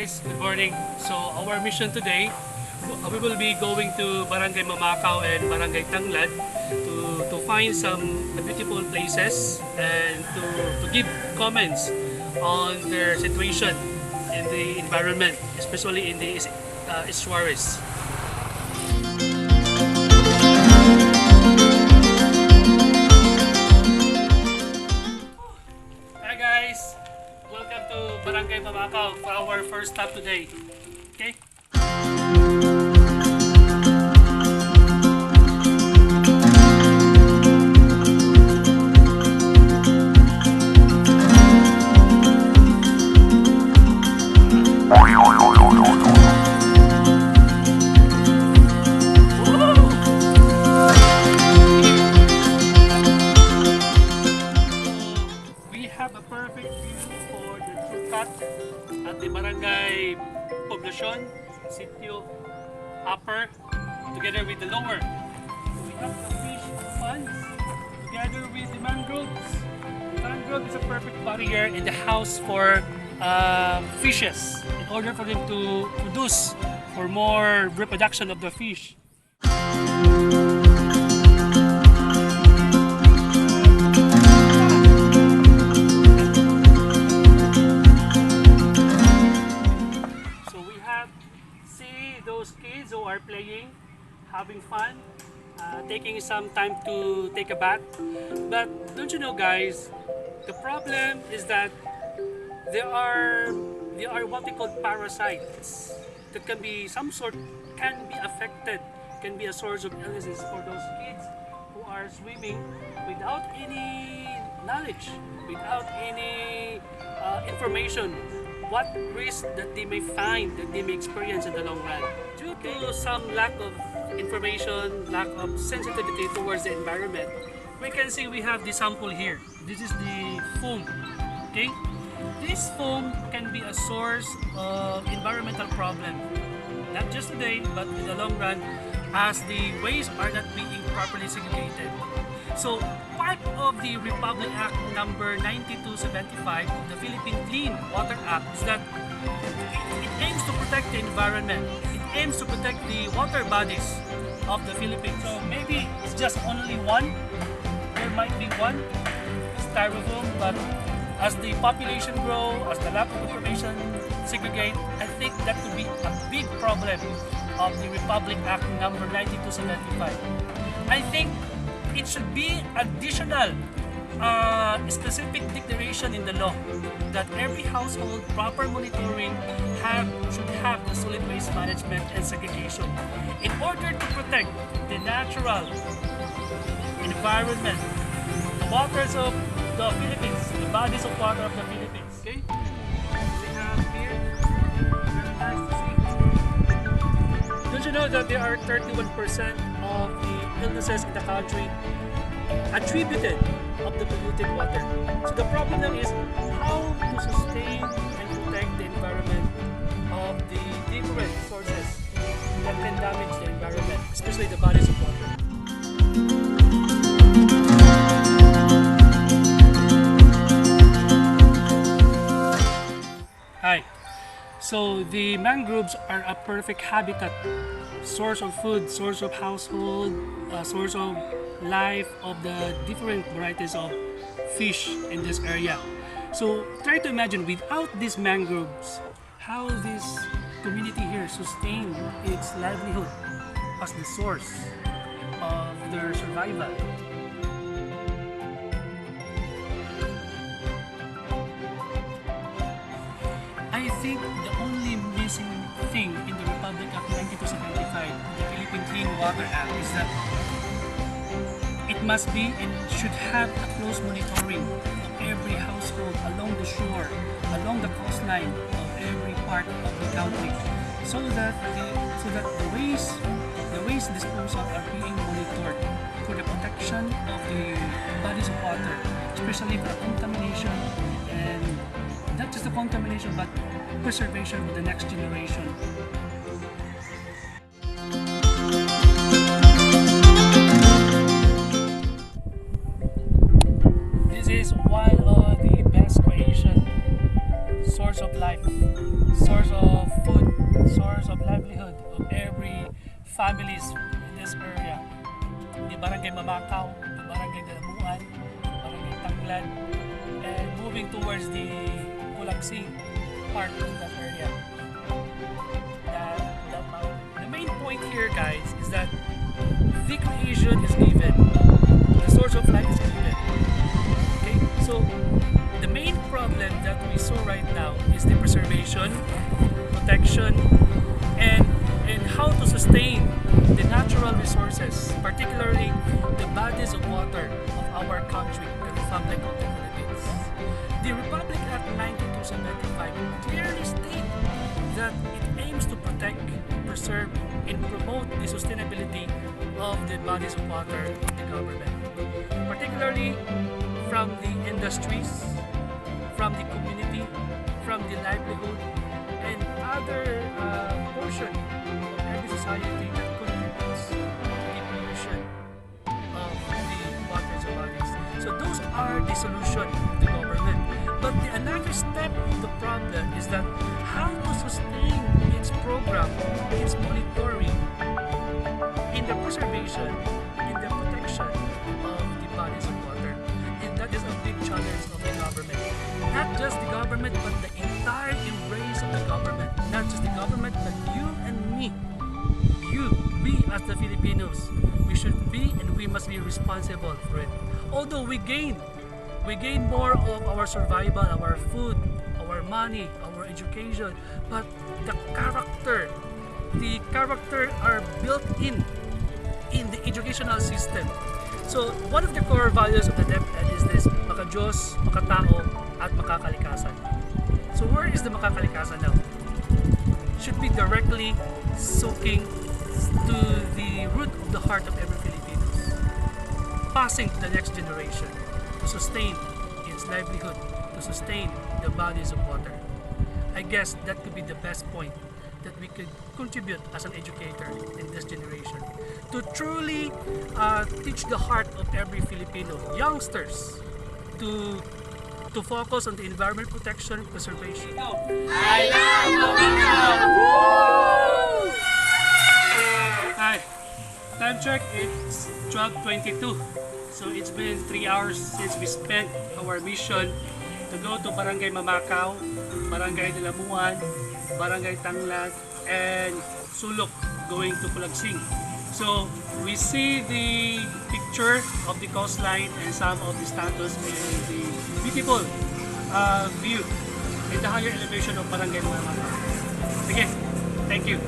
guys, good morning. So our mission today, we will be going to Barangay Mamacao and Barangay Tanglad to find some beautiful places and to give comments on their situation in the environment, especially in the estuaries. Hi guys, welcome to Barangay Mamacao for our first stop today. Okay? Have a perfect view for the true cut at the barangay poblacion, sitio upper, together with the lower. We have the fish ponds together with the mangroves. Mangrove is a perfect barrier in the house for fishes in order for them to produce for more reproduction of the fish. Those kids who are playing, having fun, taking some time to take a bath. But don't you know, guys, the problem is that there are what they call parasites that can be affected, can be a source of illnesses for those kids who are swimming without any knowledge, without any information what risk that they may find, that they may experience in the long run. Due to some lack of information, lack of sensitivity towards the environment, we can see we have the sample here. This is the foam. Okay? This foam can be a source of environmental problem. Not just today, but in the long run, as the waste are not being properly segregated. So, part of the Republic Act number 9275 of the Philippine Clean Water Act is that it aims to protect the environment. It aims to protect the water bodies of the Philippines. So maybe it's just only one. There might be one styrofoam, but as the population grows, as the lack of information segregate, I think that could be a big problem of the Republic Act number 9275. I think it should be additional specific declaration in the law that every household proper monitoring should have the solid waste management and segregation in order to protect the natural environment, the waters of the Philippines, the bodies of water of the Philippines. Okay? We have here, very nice to see. Don't you know that there are 31% of the illnesses in the country attributed of the polluted water? So the problem now is how to sustain and protect the environment of the different sources that can damage the environment, especially the bodies of water. Hi. So the mangroves are a perfect habitat, source of food, source of household, source of life of the different varieties of fish in this area. So try to imagine without these mangroves, how this community here sustain its livelihood as the source of their survival. I think the only missing thing in the Republic Act 9275, the Philippine Clean Water Act, is that it must be and should have a close monitoring of every household along the shore, along the coastline of every part of the country, so that the waste disposal are being monitored for the protection of the bodies of water, especially for contamination, and not just the contamination but preservation for the next generation. This is one of the best creation, source of life, source of of every families in this area. The barangay Mamacao, the barangay Dalamuan, barangay Tanglad, and moving towards the Culagsing part of that area. The main point here, guys, is that the creation is given, the source of life is given. Okay, so the main problem that we saw right now is the preservation, protection, and how to sustain the natural resources, particularly the bodies of water of our country, the Republic of the Philippines. The Republic Act 9275 clearly states that it aims to protect, preserve, and promote the sustainability of the bodies of water of the government, particularly from the industries, from the community, from the livelihood, and other portion of every society that contributes to the pollution of the waters of bodies. So those are the solution of the government. But another step of the problem is that how to sustain its program, its monitoring in the preservation, in the protection of the bodies of water. And that is a big challenge of the government. Not just the government, but the entire embrace of the government. Not just the government, but you and me. We as the Filipinos, we should be and we must be responsible for it. Although we gain more of our survival, our food, our money, our education, but the character are built in the educational system. So one of the core values of the DepEd is this: maka-Diyos, maka-tao, at makakalikasan. So where is the makakalikasan now? Should be directly soaking to the root of the heart of every Filipino, passing to the next generation to sustain its livelihood, to sustain the bodies of water. I guess that could be the best point that we could contribute as an educator in this generation, to truly teach the heart of every Filipino youngsters to focus on the environment protection and preservation. I love Mamacao! Hi, time check, it's 12:22. So it's been 3 hours since we spent our mission to go to Barangay Mamacao, Barangay Dalamuan, Barangay Tanglad, and Sulok going to Culagsing. So we see the picture of the coastline and some of the status and the beautiful view in the higher elevation of Barangay Mamacao. Again, thank you.